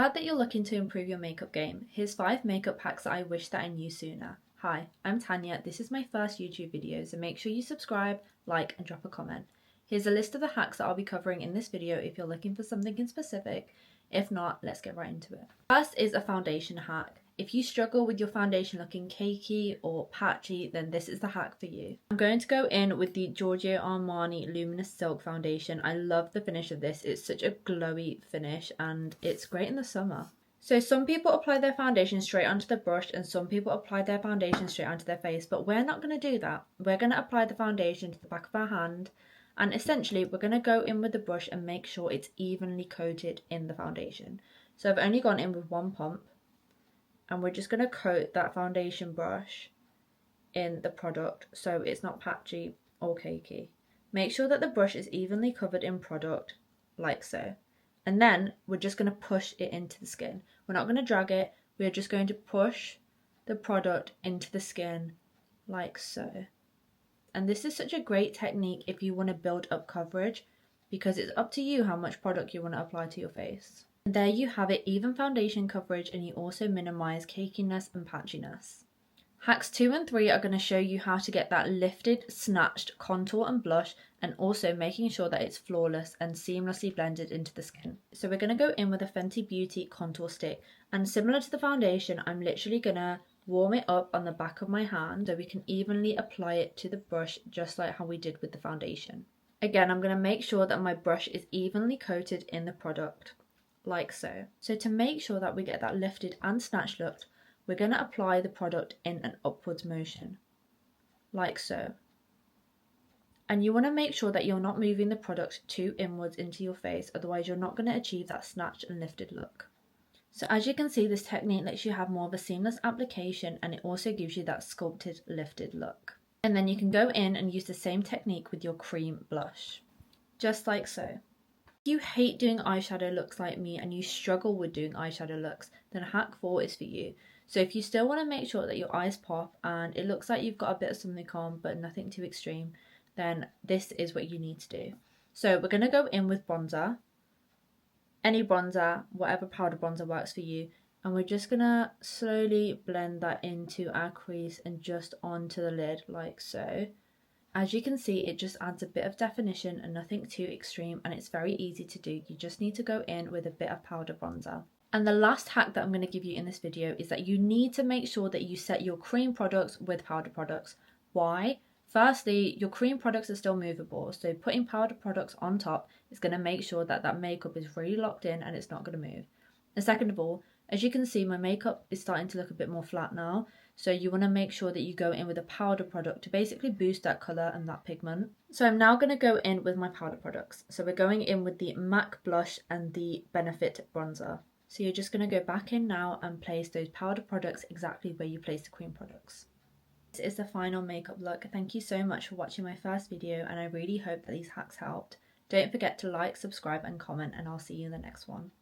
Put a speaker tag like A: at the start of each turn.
A: glad that you're looking to improve your makeup game. Here's 5 makeup hacks that I wish that I knew sooner. Hi, I'm Tanya. This is my first YouTube video, so make sure you subscribe, like, and drop a comment. Here's a list of the hacks that I'll be covering in this video if you're looking for something in specific. If not, let's get right into it. First is a foundation hack. If you struggle with your foundation looking cakey or patchy, then this is the hack for you. I'm going to go in with the Giorgio Armani Luminous Silk Foundation. I love the finish of this. It's such a glowy finish and it's great in the summer. So some people apply their foundation straight onto the brush and some people apply their foundation straight onto their face, but we're not going to do that. We're going to apply the foundation to the back of our hand and essentially we're going to go in with the brush and make sure it's evenly coated in the foundation. So I've only gone in with one pump. And we're just going to coat that foundation brush in the product so it's not patchy or cakey. Make sure that the brush is evenly covered in product, like so. And then we're just going to push it into the skin. We're not going to drag it, we're just going to push the product into the skin, like so. And this is such a great technique if you want to build up coverage, because it's up to you how much product you want to apply to your face. There you have it, even foundation coverage, and you also minimize cakiness and patchiness. Hacks 2 and 3 are going to show you how to get that lifted, snatched contour and blush, and also making sure that it's flawless and seamlessly blended into the skin. So we're going to go in with a Fenty Beauty contour stick, and similar to the foundation, I'm literally going to warm it up on the back of my hand so we can evenly apply it to the brush, just like how we did with the foundation. Again, I'm going to make sure that my brush is evenly coated in the product, like so. So to make sure that we get that lifted and snatched look, we're going to apply the product in an upwards motion, like so. And you want to make sure that you're not moving the product too inwards into your face, otherwise you're not going to achieve that snatched and lifted look. So as you can see, this technique lets you have more of a seamless application and it also gives you that sculpted, lifted look. And then you can go in and use the same technique with your cream blush, just like so. If you hate doing eyeshadow looks like me and you struggle with doing eyeshadow looks, then hack 4 is for you. So if you still want to make sure that your eyes pop and it looks like you've got a bit of something on but nothing too extreme, then this is what you need to do. So we're going to go in with bronzer, any bronzer, whatever powder bronzer works for you, and we're just going to slowly blend that into our crease and just onto the lid, like so. As you can see, it just adds a bit of definition and nothing too extreme, and it's very easy to do. You just need to go in with a bit of powder bronzer. And the last hack that I'm going to give you in this video is that you need to make sure that you set your cream products with powder products. Why? Firstly, your cream products are still movable, so putting powder products on top is going to make sure that that makeup is really locked in and it's not going to move. And second of all, as you can see, my makeup is starting to look a bit more flat now, so you want to make sure that you go in with a powder product to basically boost that colour and that pigment. So I'm now going to go in with my powder products. So we're going in with the MAC blush and the Benefit bronzer. So you're just going to go back in now and place those powder products exactly where you place the cream products. This is the final makeup look. Thank you so much for watching my first video and I really hope that these hacks helped. Don't forget to like, subscribe and comment, and I'll see you in the next one.